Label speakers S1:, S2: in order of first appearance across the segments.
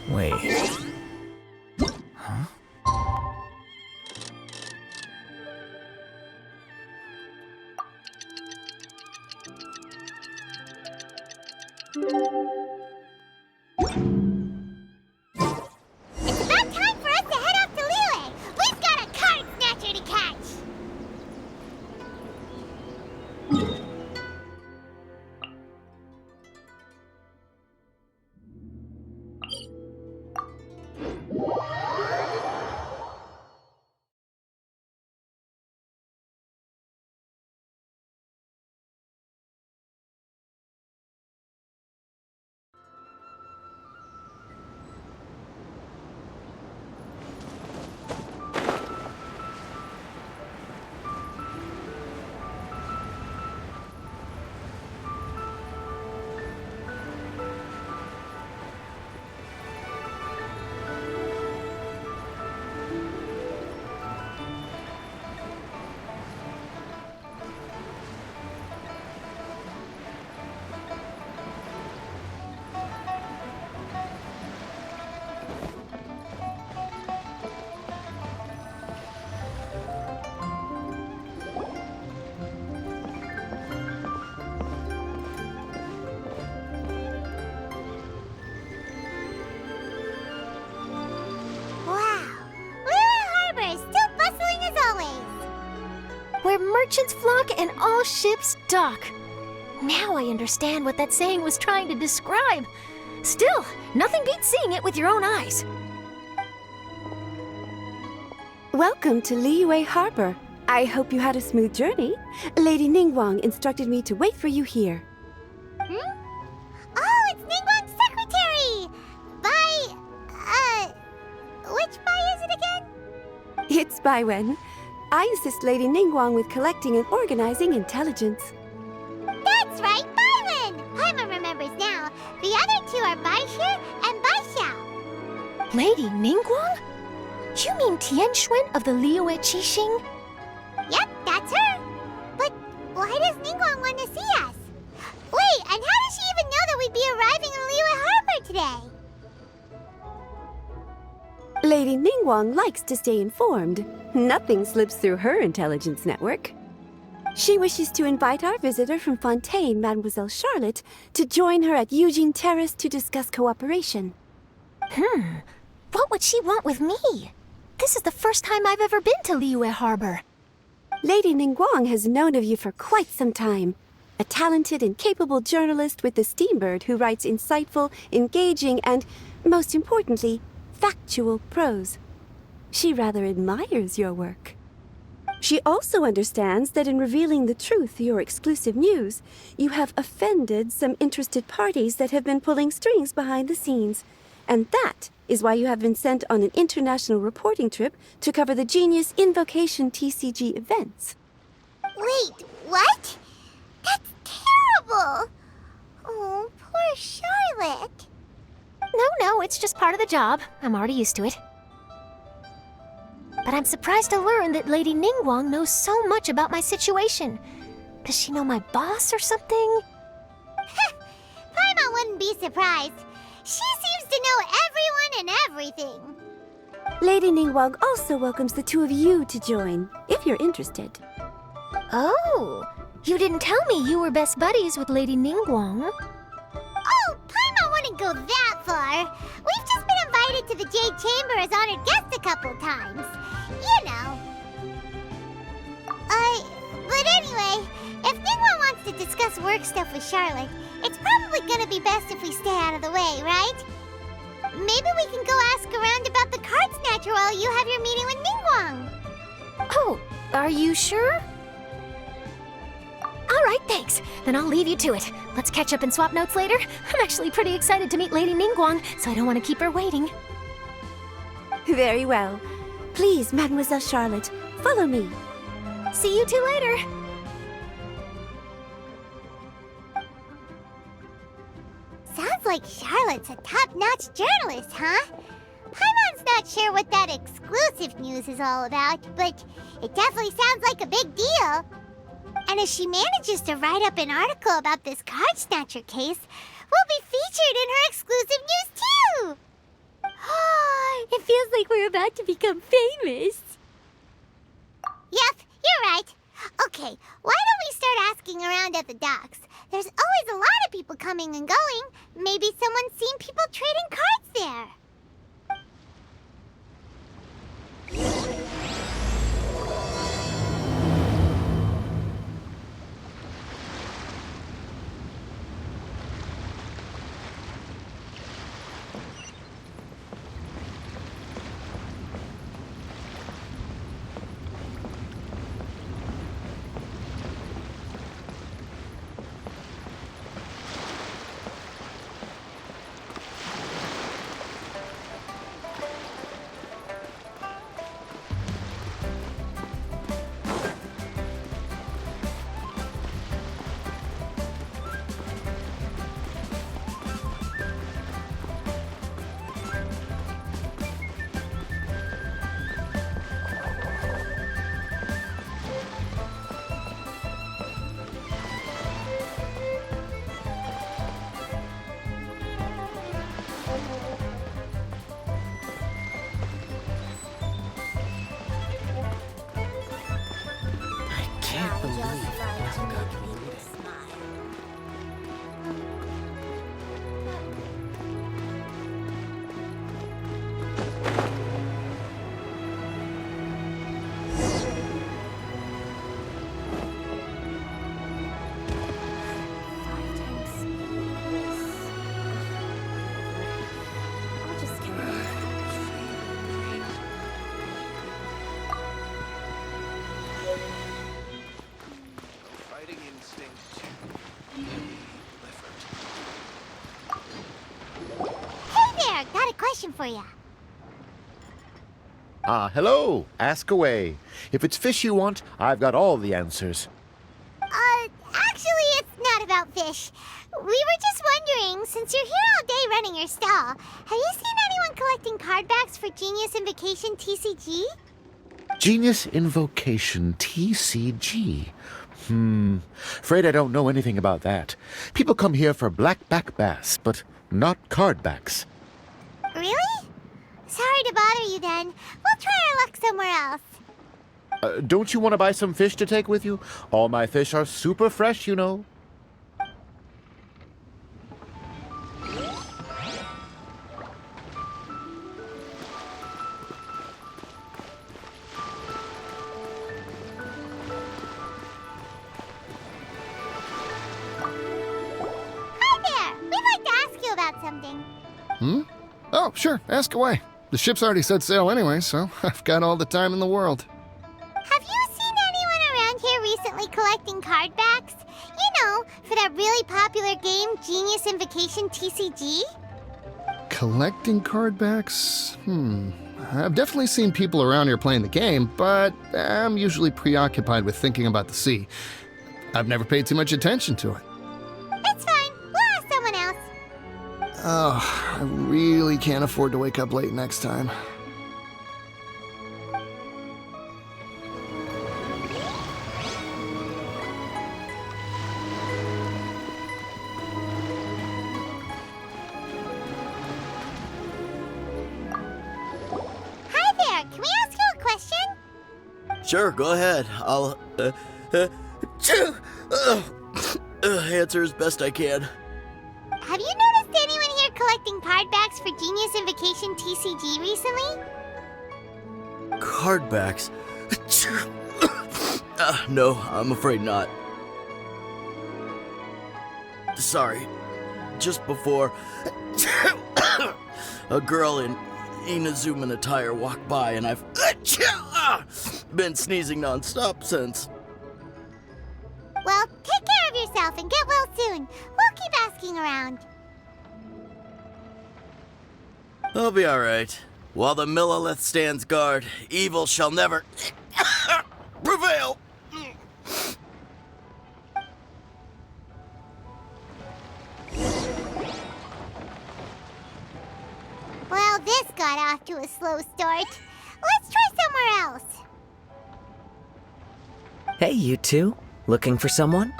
S1: Wait. Huh?
S2: It's about time for us to head off to Liyue. We've got a card snatcher to catch.
S3: Where merchants flock and all ships dock. Now I understand what that saying was trying to describe. Still, nothing beats seeing it with your own eyes.
S4: Welcome to Liyue Harbor. I hope you had a smooth journey. Lady Ningguang instructed me to wait for you here.
S2: Oh, it's Ningguang's secretary! Which Bai is it again?
S4: It's Baiwen. I assist Lady Ningguang with collecting and organizing intelligence.
S2: That's right, Baiwen! Paimon remembers now. The other two are Baishir and Baishao.
S3: Lady Ningguang? You mean Tianxuan of the Liyue Qixing?
S2: Yep, that's her. But why does Ningguang want to see us? Wait, and how does she even know that we'd be arriving in Liyue Harbor today?
S4: Lady Ningguang likes to stay informed. Nothing slips through her intelligence network. She wishes to invite our visitor from Fontaine, Mademoiselle Charlotte, to join her at Eugene Terrace to discuss cooperation.
S3: What would she want with me? This is the first time I've ever been to Liyue Harbor.
S4: Lady Ningguang has known of you for quite some time. A talented and capable journalist with the Steambird who writes insightful, engaging, and, most importantly, factual prose. She rather admires your work. She also understands that in revealing the truth, your exclusive news, you have offended some interested parties that have been pulling strings behind the scenes. And that is why you have been sent on an international reporting trip to cover the Genius Invocation TCG events.
S2: Wait, what? That's terrible! Oh, poor Charlotte.
S3: No, it's just part of the job. I'm already used to it. But I'm surprised to learn that Lady Ningguang knows so much about my situation. Does she know my boss or something?
S2: Paimon wouldn't be surprised. She seems to know everyone and everything.
S4: Lady Ningguang also welcomes the two of you to join, if you're interested.
S3: Oh, you didn't tell me you were best buddies with Lady Ningguang.
S2: Oh, Paimon wouldn't go that far. We've just been invited to the Jade Chamber as honored guests a couple times. You know. But anyway, if Ningguang wants to discuss work stuff with Charlotte, it's probably gonna be best if we stay out of the way, right? Maybe we can go ask around about the card snatcher while you have your meeting with Ningguang.
S3: Oh, are you sure? All right, thanks. Then I'll leave you to it. Let's catch up and swap notes later. I'm actually pretty excited to meet Lady Ningguang, so I don't want to keep her waiting.
S4: Very well. Please, Mademoiselle Charlotte, follow me.
S3: See you two later.
S2: Sounds like Charlotte's a top-notch journalist, huh? Paimon's not sure what that exclusive news is all about, but it definitely sounds like a big deal. And if she manages to write up an article about this card snatcher case, we'll be featured in her exclusive news too!
S1: about to become famous.
S2: Yep, you're right. Okay, why don't we start asking around at the docks? There's always a lot of people coming and going. Maybe someone's seen people trading cards there. For you.
S5: Hello. Ask away. If it's fish you want, I've got all the answers.
S2: Actually, it's not about fish. We were just wondering, since you're here all day running your stall, have you seen anyone collecting card backs for Genius Invocation TCG?
S5: Genius Invocation TCG. Afraid I don't know anything about that. People come here for blackback bass, but not card backs.
S2: Really? Sorry to bother you then. We'll try our luck somewhere else.
S5: Don't you want to buy some fish to take with you? All my fish are super fresh, you know.
S2: Hi there! We'd like to ask you about something.
S6: Oh, sure, ask away. The ship's already set sail anyway, so I've got all the time in the world.
S2: Have you seen anyone around here recently collecting card backs? You know, for that really popular game, Genius Invocation TCG?
S6: Collecting card backs? I've definitely seen people around here playing the game, but I'm usually preoccupied with thinking about the sea. I've never paid too much attention to it.
S2: It's fine. We'll ask someone else.
S6: Oh, I really can't afford to wake up late next time.
S2: Hi there. Can we ask you a question?
S7: Sure, go ahead. I'll, answer as best I can.
S2: Have you noticed anyone here collecting card backs for Genius Invocation TCG recently?
S7: Card backs? No, I'm afraid not. Sorry. Just before, a girl in Inazuman attire walked by and I've been sneezing nonstop since.
S2: Well, take care of yourself and get well soon. We'll keep asking around.
S7: I'll be alright. While the Millilith stands guard, evil shall never prevail.
S2: Well, this got off to a slow start. Let's try somewhere else.
S8: Hey, you two. Looking for someone?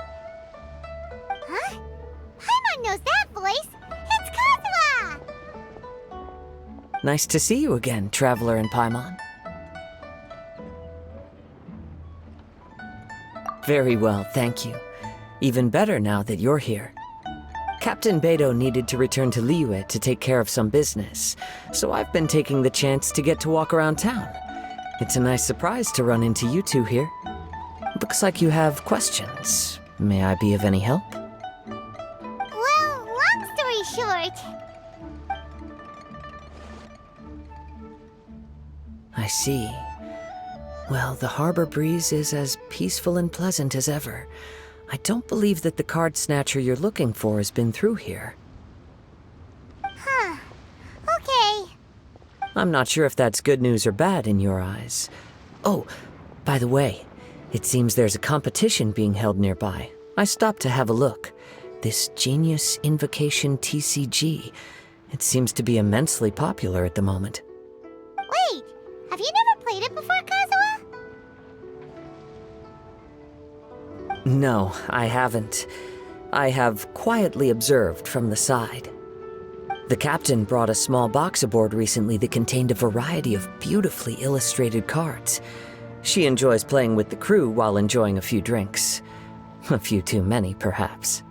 S2: Huh? Paimon knows that voice. It's Kazuha!
S8: Nice to see you again, Traveler and Paimon. Very well, thank you. Even better now that you're here. Captain Beidou needed to return to Liyue to take care of some business, so I've been taking the chance to get to walk around town. It's a nice surprise to run into you two here. Looks like you have questions. May I be of any help?
S2: Well, long story short,
S8: I see. Well, the harbor breeze is as peaceful and pleasant as ever. I don't believe that the card snatcher you're looking for has been through here.
S2: huh. Okay.
S8: I'm not sure if that's good news or bad in your eyes. Oh, by the way, it seems there's a competition being held nearby. I stopped to have a look. This Genius Invocation TCG. It seems to be immensely popular at the moment.
S2: Wait, have you never played it before, Kazuha?
S8: No, I haven't. I have quietly observed from the side. The captain brought a small box aboard recently that contained a variety of beautifully illustrated cards. She enjoys playing with the crew while enjoying a few drinks. A few too many, perhaps.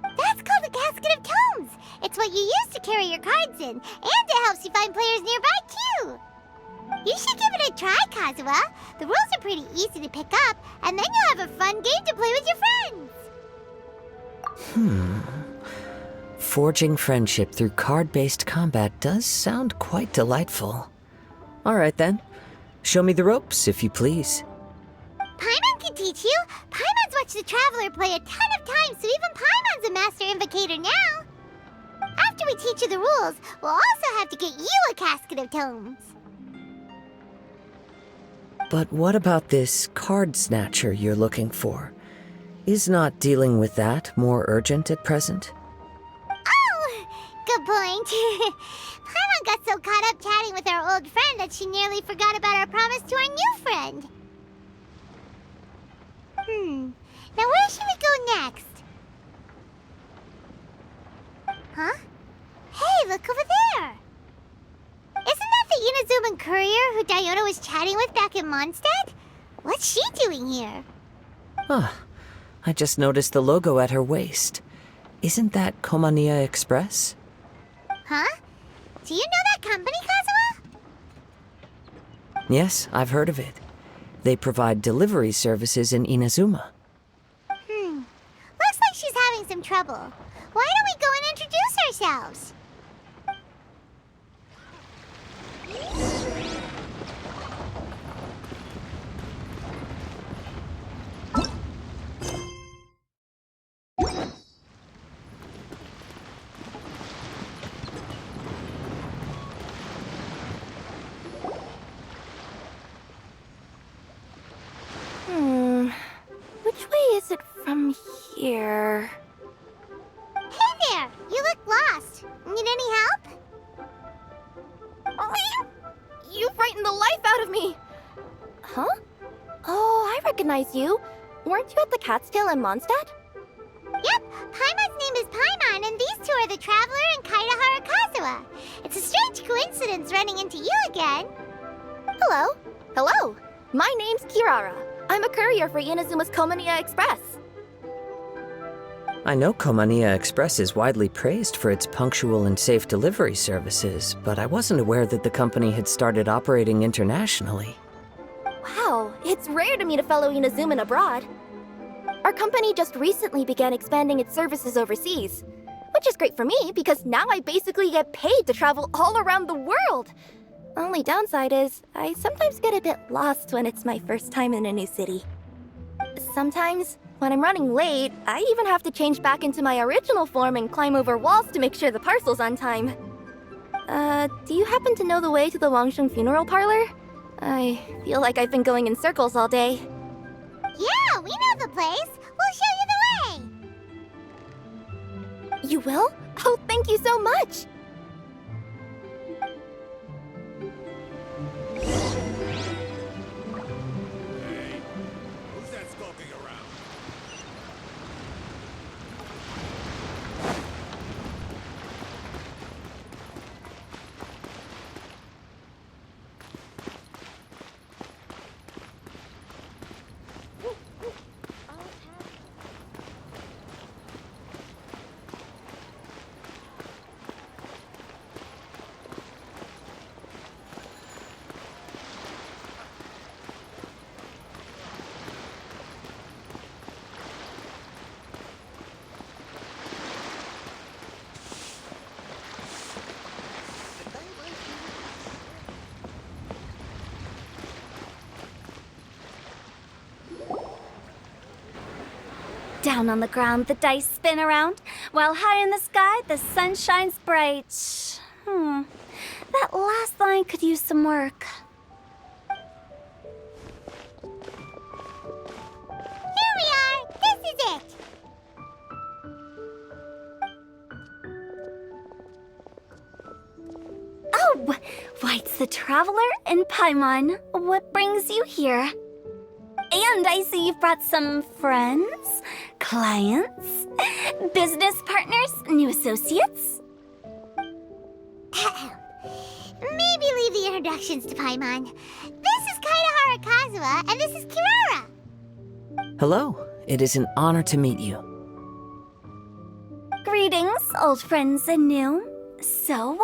S2: That's called the Casket of Tomes. It's what you use to carry your cards in, and it helps you find players nearby, too. You should give it a try, Kazuha. The rules are pretty easy to pick up, and then you'll have a fun game to play with your friends.
S8: Forging friendship through card-based combat does sound quite delightful. All right, then. Show me the ropes, if you please.
S2: Paimon can teach you. Paimon's watched the Traveler play a ton of times, so even Paimon's a master invocator now. After we teach you the rules, we'll also have to get you a Casket of Tomes.
S8: But what about this card snatcher you're looking for? Is not dealing with that more urgent at present?
S2: Oh, good point. Paimon got so caught up chatting with our old friend that she nearly forgot about our promise to our new friend. Now where should we go next? Huh? Hey, look over there! Isn't that the Inazuman courier who Diona was chatting with back in Mondstadt? What's she doing here?
S8: I just noticed the logo at her waist. Isn't that Komania Express?
S2: Huh? Do you know that company, Kazuha?
S8: Yes, I've heard of it. They provide delivery services in Inazuma.
S2: Looks like she's having some trouble. Why don't we go and introduce ourselves?
S3: Which way is it from here?
S2: Hey there! You look lost. Need any help?
S3: You frightened the life out of me! Huh? Oh, I recognize you. Weren't you at the Cat's Tail in Mondstadt?
S2: Yep, Paimon's name is Paimon, and these two are the Traveler and Kaitahara Kazuha. It's a strange coincidence running into you again.
S3: Hello. Hello. My name's Kirara. I'm a courier for Inazuma's Komania Express.
S8: I know Komania Express is widely praised for its punctual and safe delivery services, but I wasn't aware that the company had started operating internationally.
S3: Wow, it's rare to meet a fellow Inazuman abroad. Our company just recently began expanding its services overseas, which is great for me because now I basically get paid to travel all around the world. Only downside is, I sometimes get a bit lost when it's my first time in a new city. Sometimes, when I'm running late, I even have to change back into my original form and climb over walls to make sure the parcel's on time. Do you happen to know the way to the Wangsheng funeral parlor? I feel like I've been going in circles all day.
S2: Yeah, we know the place. We'll show you the way.
S3: You will? Oh, thank you so much!
S9: Who's that skulking around?
S1: Down on the ground, the dice spin around, while high in the sky, the sun shines bright. That last line could use some work.
S2: Here we are! This is it!
S1: Oh, White's the Traveler and Paimon. What brings you here? And I see you've brought some friends, clients, business partners, new associates.
S2: Maybe leave the introductions to Paimon. This is Kaedahara Kazuha, and this is Kirara.
S8: Hello, it is an honor to meet you.
S1: Greetings, old friends and new. So,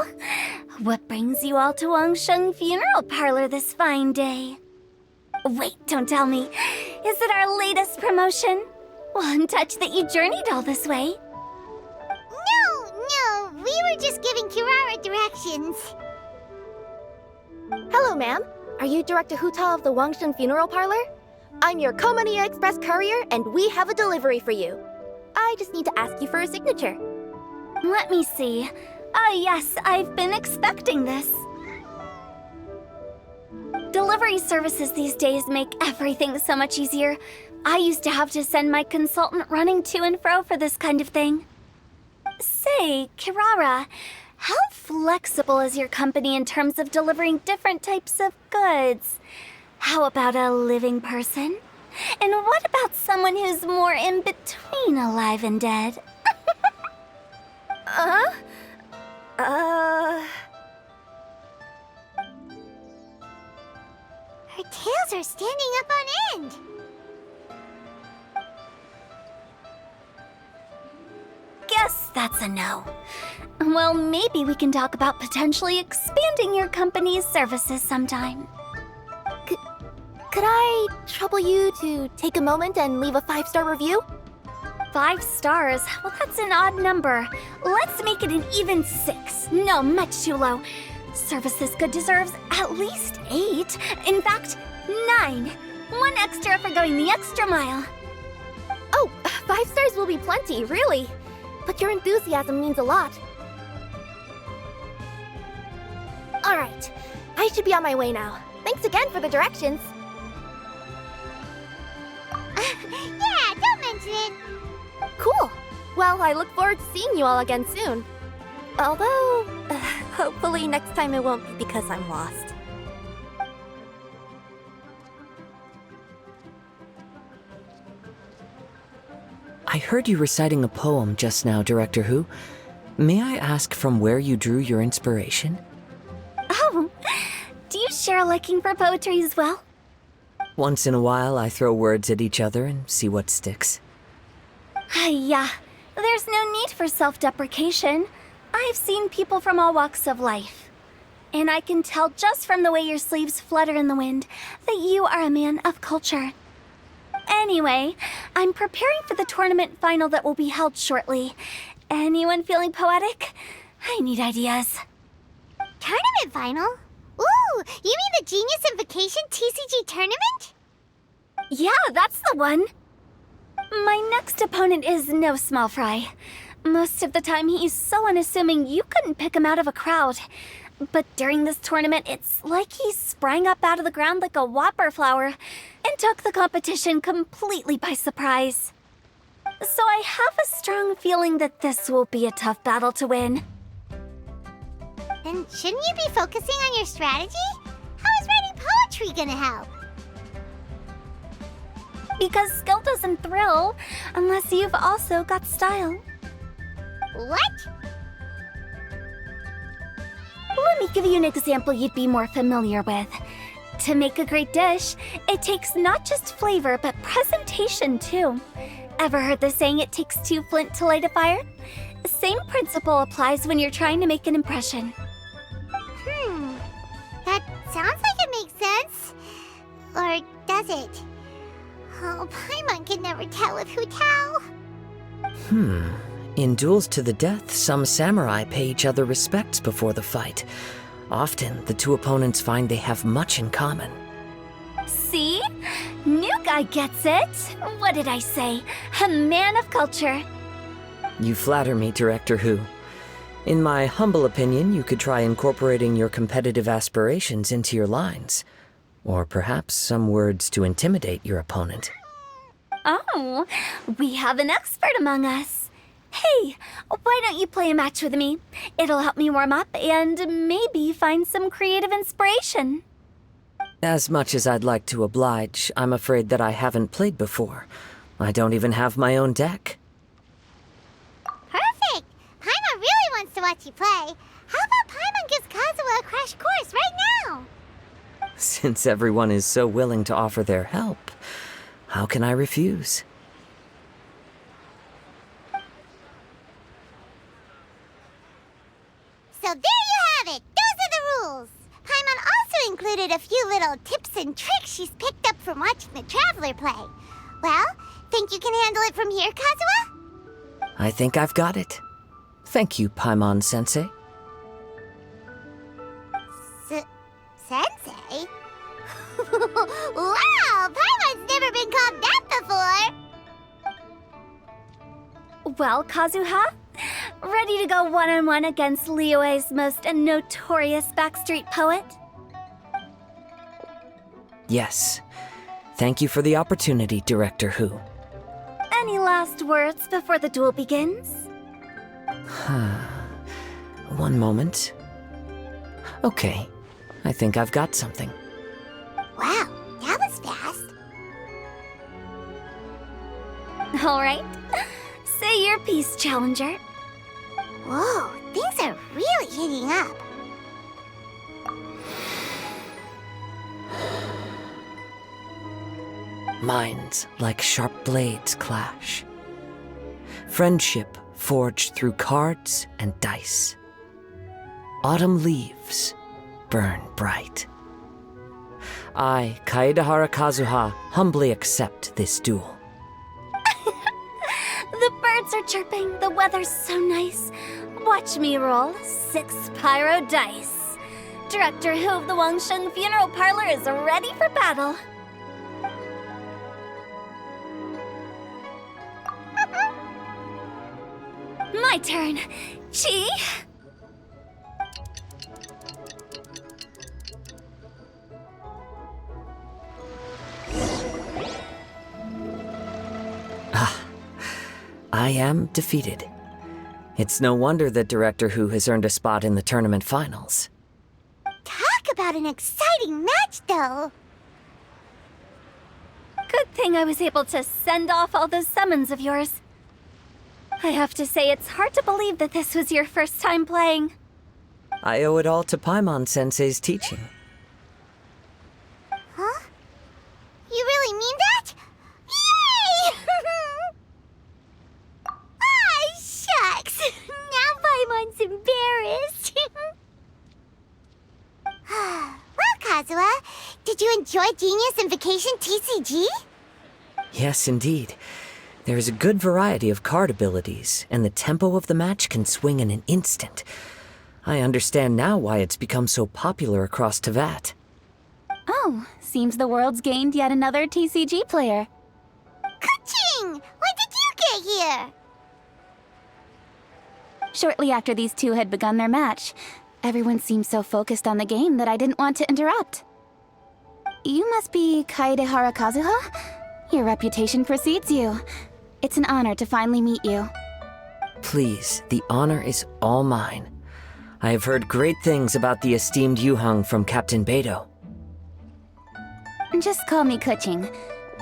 S1: what brings you all to Wangsheng Funeral Parlor this fine day? Wait, don't tell me. Is it our latest promotion? One touch that you journeyed all this way.
S2: No, we were just giving Kirara directions.
S3: Hello, ma'am. Are you Director Huta of the Wangshen Funeral Parlor? I'm your Komania Express courier, and we have a delivery for you. I just need to ask you for a signature.
S1: Let me see. Ah, yes, I've been expecting this. Delivery services these days make everything so much easier. I used to have to send my consultant running to and fro for this kind of thing. Say, Kirara, how flexible is your company in terms of delivering different types of goods? How about a living person? And what about someone who's more in between alive and dead?
S2: Her tails are standing up on end.
S1: Guess that's a no. Well, maybe we can talk about potentially expanding your company's services sometime.
S3: Could I trouble you to take a moment and leave a 5-star review?
S1: 5 stars? Well, that's an odd number. Let's make it an even 6. No, much too low. Service this good deserves at least 8. In fact, 9. 1 extra for going the extra mile.
S3: Oh, 5 stars will be plenty, really. But your enthusiasm means a lot. All right, I should be on my way now. Thanks again for the directions.
S2: Yeah, don't mention it.
S3: Cool. Well, I look forward to seeing you all again soon. Although, hopefully next time it won't be because I'm lost.
S8: I heard you reciting a poem just now, Director Who. May I ask from where you drew your inspiration?
S1: Oh, do you share a liking for poetry as well?
S8: Once in a while, I throw words at each other and see what sticks.
S1: Yeah, there's no need for self-deprecation. I've seen people from all walks of life. And I can tell just from the way your sleeves flutter in the wind that you are a man of culture. Anyway, I'm preparing for the tournament final that will be held shortly. Anyone feeling poetic? I need ideas.
S2: Tournament final? Ooh, you mean the Genius Invocation TCG tournament?
S1: Yeah, that's the one. My next opponent is no small fry. Most of the time he's so unassuming you couldn't pick him out of a crowd. But during this tournament, it's like he sprang up out of the ground like a whopper flower and took the competition completely by surprise. So I have a strong feeling that this will be a tough battle to win.
S2: Then shouldn't you be focusing on your strategy? How is writing poetry gonna help?
S1: Because skill doesn't thrill unless you've also got style.
S2: What?
S1: Let me give you an example you'd be more familiar with. To make a great dish, it takes not just flavor, but presentation too. Ever heard the saying, it takes 2 flint to light a fire? Same principle applies when you're trying to make an impression.
S2: That sounds like it makes sense. Or does it? Oh, Paimon can never tell with Hutao.
S8: In duels to the death, some samurai pay each other respects before the fight. Often, the two opponents find they have much in common.
S1: See? New guy gets it. What did I say? A man of culture.
S8: You flatter me, Director Who. In my humble opinion, you could try incorporating your competitive aspirations into your lines. Or perhaps some words to intimidate your opponent.
S1: Oh, we have an expert among us. Hey, why don't you play a match with me? It'll help me warm up and maybe find some creative inspiration.
S8: As much as I'd like to oblige, I'm afraid that I haven't played before. I don't even have my own deck.
S2: Perfect! Paimon really wants to watch you play. How about Paimon gives Kazuha a crash course right now?
S8: Since everyone is so willing to offer their help, how can I refuse?
S2: So there you have it! Those are the rules! Paimon also included a few little tips and tricks she's picked up from watching the Traveler play. Well, think you can handle it from here, Kazuha?
S8: I think I've got it. Thank you, Paimon-sensei.
S2: Sensei? Wow! Paimon's never been called that before!
S1: Well, Kazuha, ready to go one-on-one against Liyue's most notorious backstreet poet?
S8: Yes. Thank you for the opportunity, Director Who.
S1: Any last words before the duel begins?
S8: One moment. Okay, I think I've got something.
S2: Wow, that was fast.
S1: All right. Say your piece, Challenger.
S2: Whoa, things are really heating up.
S8: Minds like sharp blades clash. Friendship forged through cards and dice. Autumn leaves burn bright. I, Kaedahara Kazuha, humbly accept this duel.
S1: The birds are chirping, the weather's so nice. Watch me roll 6 pyro dice. Director Who of the Wangsheng Funeral Parlor is ready for battle. My turn. Chi?
S8: I am defeated. It's no wonder that Director Who has earned a spot in the tournament finals.
S2: Talk about an exciting match, though.
S1: Good thing I was able to send off all those summons of yours. I have to say, it's hard to believe that this was your first time playing.
S8: I owe it all to Paimon-sensei's teaching.
S2: Huh? You really mean that? Yay! Ah, shucks! Now Paimon's embarrassed. Well, Kazuha, did you enjoy Genius Invocation TCG?
S8: Yes, indeed. There is a good variety of card abilities, and the tempo of the match can swing in an instant. I understand now why it's become so popular across Teyvat.
S10: Oh, seems the world's gained yet another TCG player.
S2: Ka-ching! When did you get here?
S10: Shortly after these two had begun their match, everyone seemed so focused on the game that I didn't want to interrupt. You must be Kaedahara Kazuha? Your reputation precedes you. It's an honor to finally meet you.
S8: Please, the honor is all mine. I have heard great things about the esteemed Yuheng from Captain Beidou.
S10: Just call me Kocok.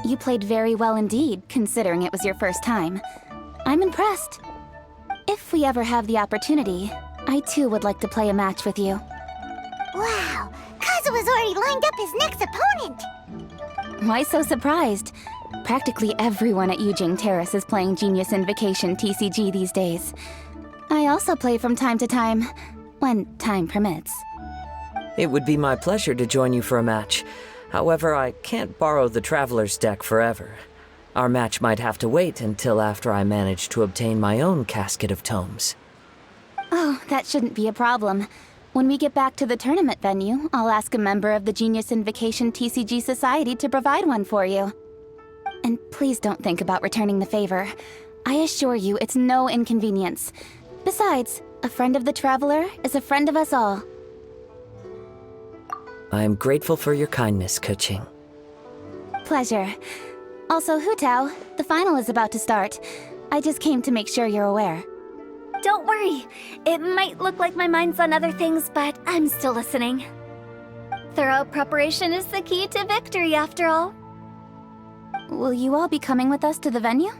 S10: You played very well indeed, considering it was your first time. I'm impressed. If we ever have the opportunity, I too would like to play a match with you.
S2: Wow, Kazuha's already lined up his next opponent.
S10: Why so surprised? Practically everyone at Yujing Terrace is playing Genius Invocation TCG these days. I also play from time to time, when time permits.
S8: It would be my pleasure to join you for a match. However, I can't borrow the Traveler's deck forever. Our match might have to wait until after I manage to obtain my own casket of tomes.
S10: Oh, that shouldn't be a problem. When we get back to the tournament venue, I'll ask a member of the Genius Invocation TCG Society to provide one for you. And please don't think about returning the favor. I assure you it's no inconvenience. Besides, a friend of the traveler is a friend of us all.
S8: I'm grateful for your kindness, Kocok.
S10: Pleasure. Also, Hu Tao, the final is about to start. I just came to make sure you're aware.
S1: Don't worry. It might look like my mind's on other things, but I'm still listening. Thorough preparation is the key to victory, after all.
S10: Will you all be coming with us to the venue?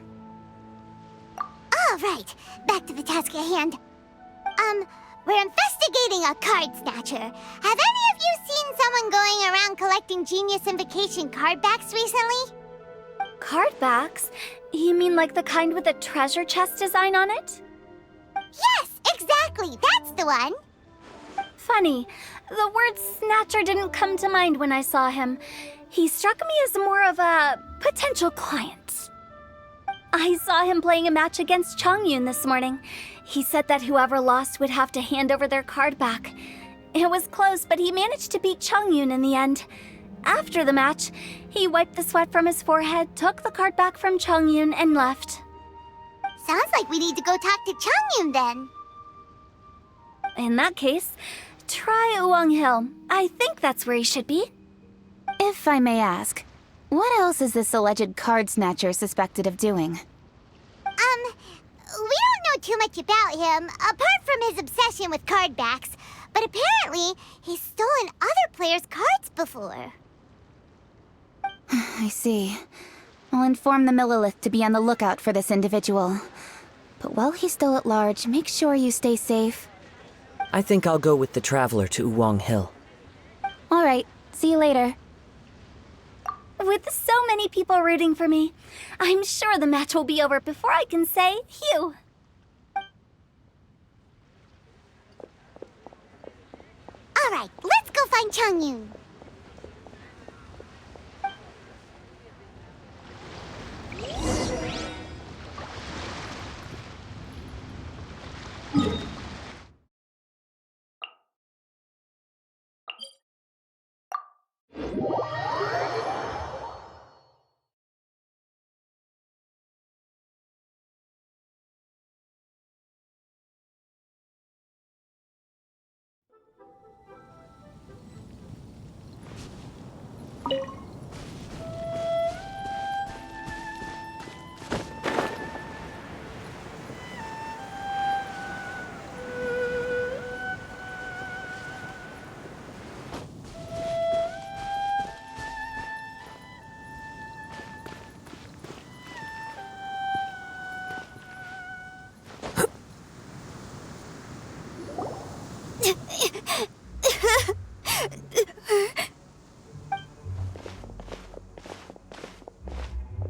S2: All right, back to the task at hand. We're investigating a card snatcher. Have any of you seen someone going around collecting Genius Invocation card backs recently?
S1: Card backs? You mean like the kind with a treasure chest design on it?
S2: Yes, exactly, that's the one.
S1: Funny, the word snatcher didn't come to mind when I saw him. He struck me as more of a potential client. I saw him playing a match against Chongyun this morning. He said that whoever lost would have to hand over their card back. It was close, but he managed to beat Chongyun in the end. After the match, he wiped the sweat from his forehead, took the card back from Chongyun, and left.
S2: Sounds like we need to go talk to Chongyun then.
S1: In that case, try Uwang Hill. I think that's where he should be.
S10: If I may ask, what else is this alleged card snatcher suspected of doing?
S2: We don't know too much about him, apart from his obsession with card backs. But apparently, he's stolen other players' cards before.
S10: I see. I'll inform the Millilith to be on the lookout for this individual. But while he's still at large, make sure you stay safe.
S8: I think I'll go with the traveler to Uwang Hill.
S10: All right, see you later.
S1: With so many people rooting for me, I'm sure the match will be over before I can say phew.
S2: All right, let's go find Chongyun.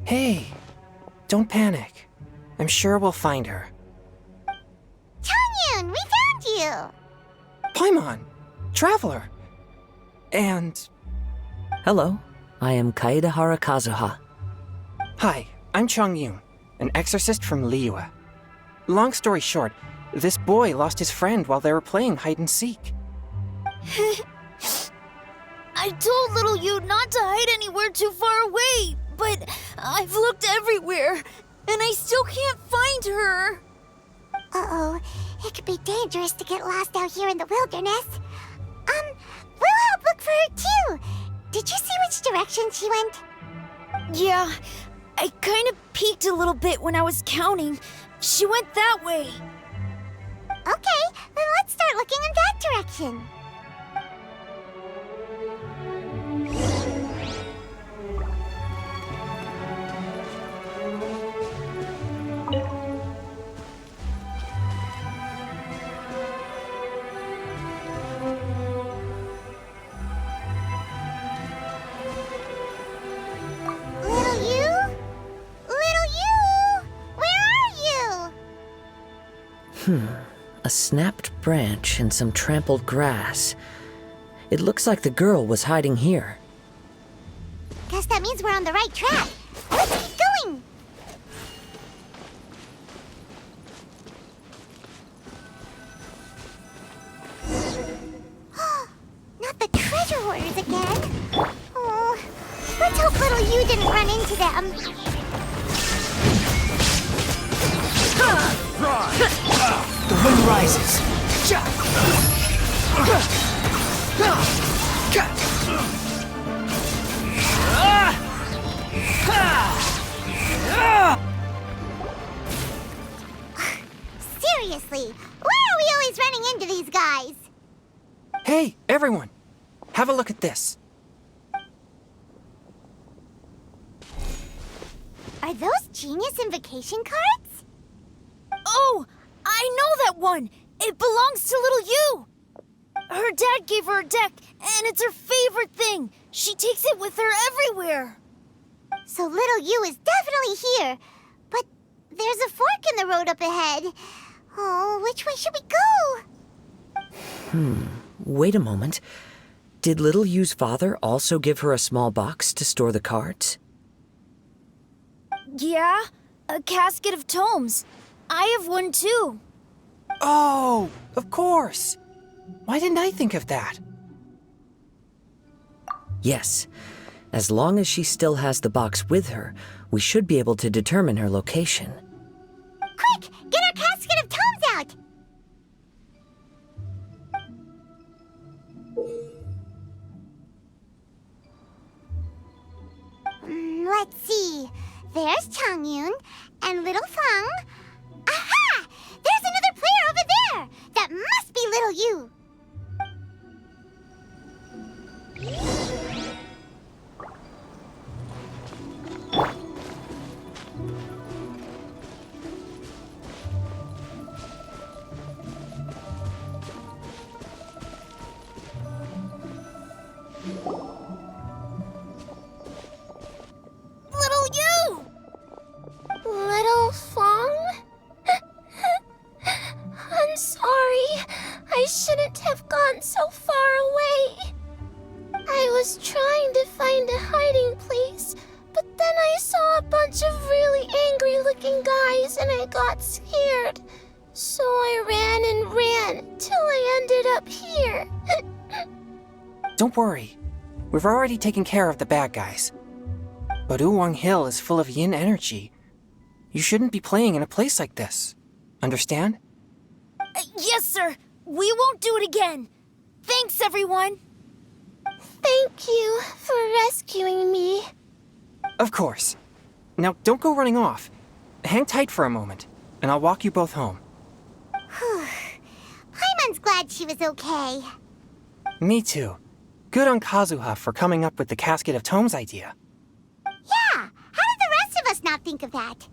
S11: Hey, don't panic. I'm sure we'll find her.
S2: Chongyun, we found you!
S11: Paimon, Traveler, and...
S8: Hello, I am Kaedehara Kazuha.
S11: Hi, I'm Chongyun, an exorcist from Liyue. Long story short, this boy lost his friend while they were playing hide-and-seek.
S12: I told little you not to hide anywhere too far away, but I've looked everywhere, and I still can't find her.
S2: Uh-oh, it could be dangerous to get lost out here in the wilderness. We'll help look for her too. Did you see which direction she went?
S12: Yeah, I kind of peeked a little bit when I was counting. She went that way.
S2: Okay, then let's start looking in that direction.
S8: A snapped branch and some trampled grass. It looks like the girl was hiding here.
S2: Guess that means we're on the right track. Let's keep going! Not the treasure hoarders again! Oh, let's hope for little you didn't run into them.
S11: The wind rises.
S2: Seriously, why are we always running into these guys?
S11: Hey, everyone! Have a look at this.
S2: Are those Genius Invocation cards?
S12: Oh, I know that one! It belongs to little you! Her dad gave her a deck, and it's her favorite thing. She takes it with her everywhere.
S2: So little you is definitely here. But there's a fork in the road up ahead. Oh, which way should we go?
S8: Wait a moment. Did little Yu's father also give her a small box to store the cards?
S12: Yeah, a casket of tomes. I have one too.
S11: Oh, of course. Why didn't I think of that?
S8: Yes. As long as she still has the box with her, we should be able to determine her location.
S2: Quick, get our casket of tomes out! Let's see. There's Changyun and little Fang. Aha! There's another player over there! That must be little you!
S12: Little you!
S3: Little Fong? I'm sorry. I shouldn't have gone so far away. I was trying to find a hiding place, but then I saw a bunch of really angry-looking guys and I got scared. So I ran till I ended up here.
S11: Don't worry. We've already taken care of the bad guys. But Uwang Hill is full of yin energy. You shouldn't be playing in a place like this. Understand?
S12: Yes, sir. We won't do it again. Thanks, everyone.
S3: Thank you for rescuing me.
S11: Of course. Now, don't go running off. Hang tight for a moment, and I'll walk you both home.
S2: Paimon's glad she was okay.
S11: Me too. Good on Kazuha for coming up with the Casket of Tomes idea.
S2: Yeah, how did the rest of us not think of that?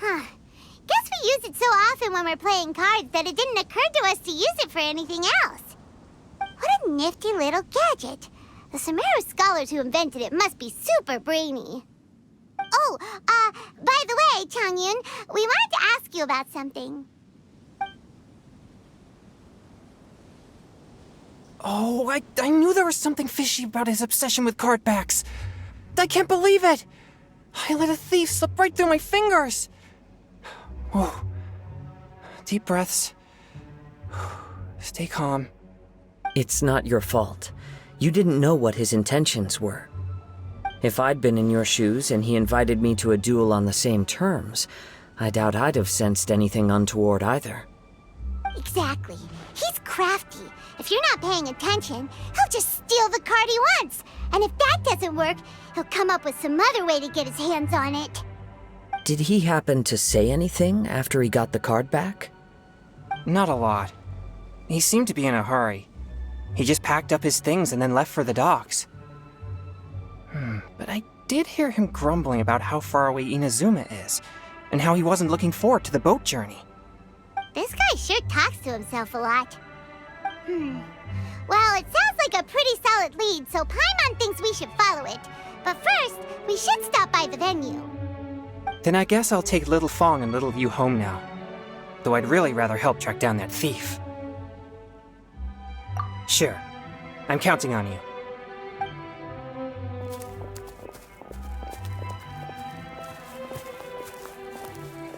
S2: Guess we use it so often when we're playing cards that it didn't occur to us to use it for anything else. What a nifty little gadget. The Sumeru scholars who invented it must be super brainy. Oh, by the way, Changyun, we wanted to ask you about something.
S11: Oh, I knew there was something fishy about his obsession with card backs. I can't believe it! I let a thief slip right through my fingers! Whoa. Deep breaths. Stay calm.
S8: It's not your fault. You didn't know what his intentions were. If I'd been in your shoes and he invited me to a duel on the same terms, I doubt I'd have sensed anything untoward either.
S2: Exactly. He's crafty. If you're not paying attention, he'll just steal the card he wants. And if that doesn't work, he'll come up with some other way to get his hands on it.
S8: Did he happen to say anything after he got the card back?
S11: Not a lot. He seemed to be in a hurry. He just packed up his things and then left for the docks. But I did hear him grumbling about how far away Inazuma is, and how he wasn't looking forward to the boat journey.
S2: This guy sure talks to himself a lot. Well, it sounds like a pretty solid lead, so Paimon thinks we should follow it. But first, we should stop by the venue.
S11: Then I guess I'll take Little Fong and Little Yu home now. Though I'd really rather help track down that thief. Sure. I'm counting on you.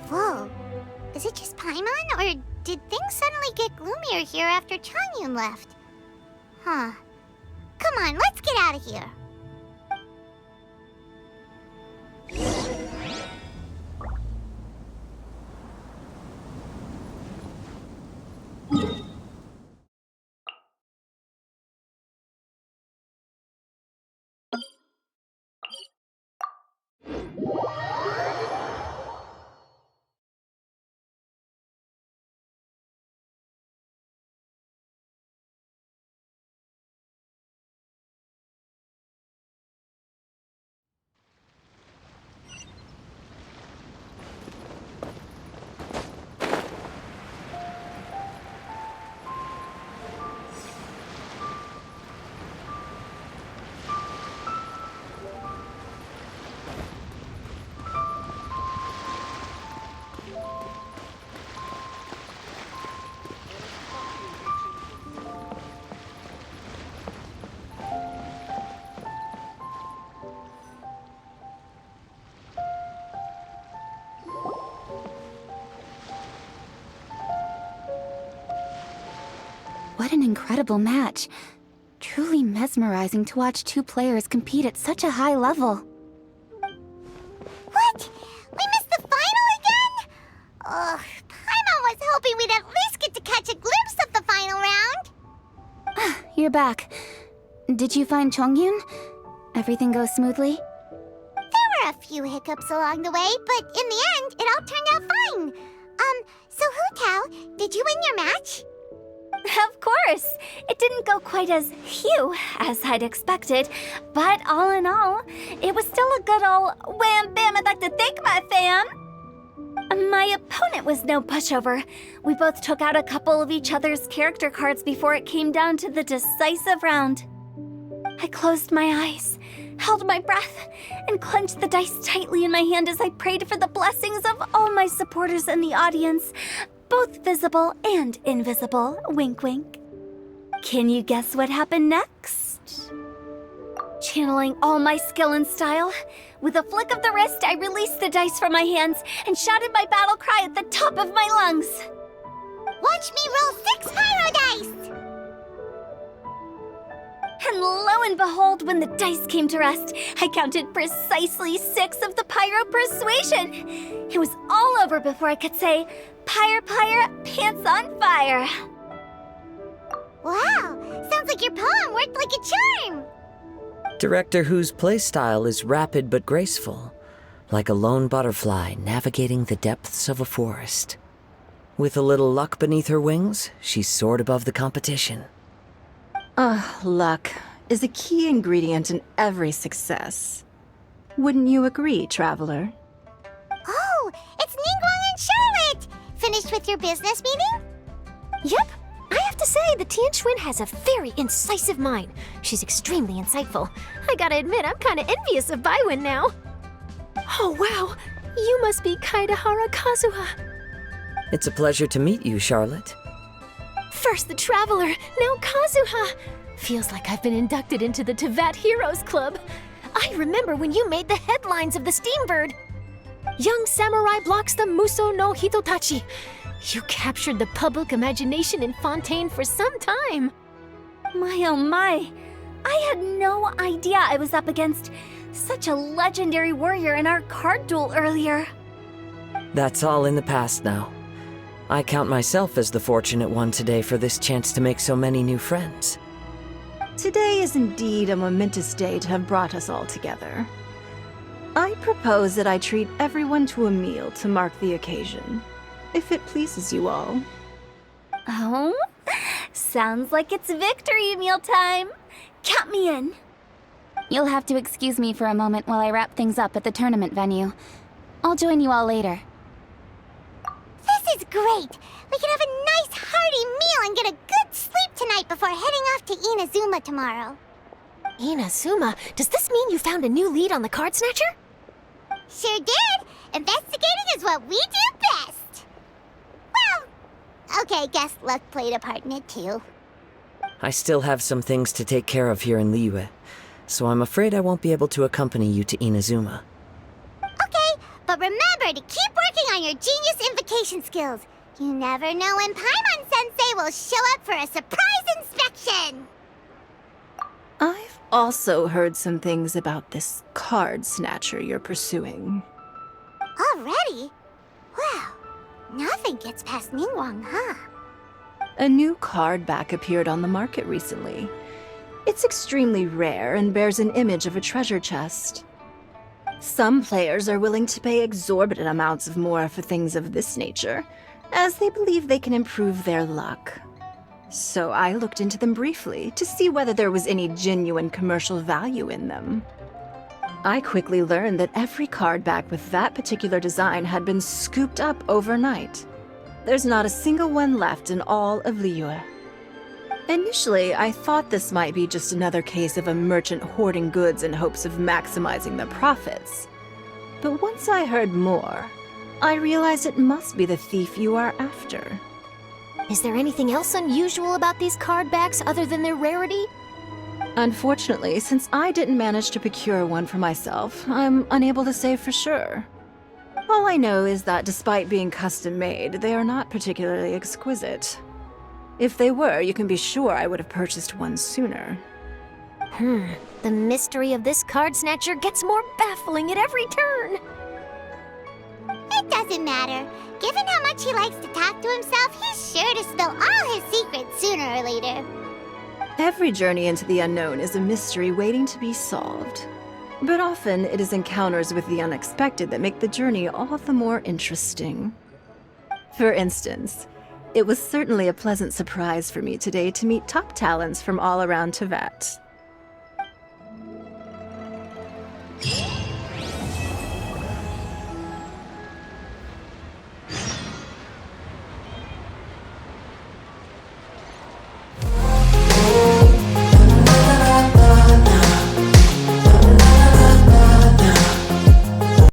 S2: Whoa. Is it just Paimon, or did things suddenly get gloomier here after Changyun left? Come on, let's get out of here.
S10: What an incredible match. Truly mesmerizing to watch two players compete at such a high level.
S2: What? We missed the final again? Ugh, Paimon was hoping we'd at least get to catch a glimpse of the final round.
S10: You're back. Did you find Chongyun? Everything goes smoothly?
S2: There were a few hiccups along the way, but in the end, it all turned out fine. So Hu Tao, did you win your match?
S1: Of course! It didn't go quite as phew as I'd expected, but all in all, it was still a good ol' wham bam I'd like to thank my fam! My opponent was no pushover. We both took out a couple of each other's character cards before it came down to the decisive round. I closed my eyes, held my breath, and clenched the dice tightly in my hand as I prayed for the blessings of all my supporters in the audience, both visible and invisible, wink wink. Can you guess what happened next? Channeling all my skill and style, with a flick of the wrist, I released the dice from my hands and shouted my battle cry at the top of my lungs.
S2: Watch me roll 6 pyro dice!
S1: And lo and behold, when the dice came to rest, I counted precisely 6 of the pyro persuasion. It was all over before I could say, "Pyre, pyre, pants on fire."
S2: Wow, sounds like your poem worked like a charm.
S8: Director Who's playstyle is rapid but graceful, like a lone butterfly navigating the depths of a forest. With a little luck beneath her wings, she soared above the competition.
S13: Luck is a key ingredient in every success. Wouldn't you agree, Traveler?
S2: Oh, it's Ningguang and Charlotte! Finished with your business meeting?
S12: Yep. I have to say, the Tianquan has a very incisive mind. She's extremely insightful. I gotta admit, I'm kinda envious of Baiwen now. Oh, wow. You must be Kaidahara Kazuha.
S8: It's a pleasure to meet you, Charlotte.
S12: First the Traveler, now Kazuha. Feels like I've been inducted into the Tevat Heroes Club. I remember when you made the headlines of the Steambird. Young samurai blocks the Muso no Hitotachi. You captured the public imagination in Fontaine for some time.
S1: My oh my, I had no idea I was up against such a legendary warrior in our card duel earlier.
S8: That's all in the past now. I count myself as the fortunate one today for this chance to make so many new friends.
S13: Today is indeed a momentous day to have brought us all together. I propose that I treat everyone to a meal to mark the occasion, if it pleases you all.
S1: Oh, sounds like it's victory meal time. Count me in.
S10: You'll have to excuse me for a moment while I wrap things up at the tournament venue. I'll join you all later.
S2: This is great! We can have a nice hearty meal and get a good sleep tonight before heading off to Inazuma tomorrow.
S12: Inazuma, does this mean you found a new lead on the Card Snatcher?
S2: Sure did! Investigating is what we do best! Well, okay, guess luck played a part in it too.
S8: I still have some things to take care of here in Liyue, so I'm afraid I won't be able to accompany you to Inazuma.
S2: Okay, but remember to keep working on your genius invocation skills. You never know when Paimon Sensei will show up for a surprise inspection!
S13: I've also heard some things about this card snatcher you're pursuing.
S2: Already? Wow. Nothing gets past Ningguang, huh?
S13: A new card back appeared on the market recently. It's extremely rare and bears an image of a treasure chest. Some players are willing to pay exorbitant amounts of more for things of this nature, as they believe they can improve their luck. So I looked into them briefly to see whether there was any genuine commercial value in them. I quickly learned that every card back with that particular design had been scooped up overnight. There's not a single one left in all of Liyue. Initially, I thought this might be just another case of a merchant hoarding goods in hopes of maximizing their profits. But once I heard more, I realized it must be the thief you are after.
S12: Is there anything else unusual about these card backs other than their rarity?
S13: Unfortunately, since I didn't manage to procure one for myself, I'm unable to say for sure. All I know is that despite being custom-made, they are not particularly exquisite. If they were, you can be sure I would have purchased one sooner.
S12: The mystery of this card snatcher gets more baffling at every turn.
S2: It doesn't matter. Given how much he likes to talk to himself, he's sure to spill all his secrets sooner or later.
S13: Every journey into the unknown is a mystery waiting to be solved. But often it is encounters with the unexpected that make the journey all the more interesting. For instance, it was certainly a pleasant surprise for me today to meet top talents from all around Teyvat.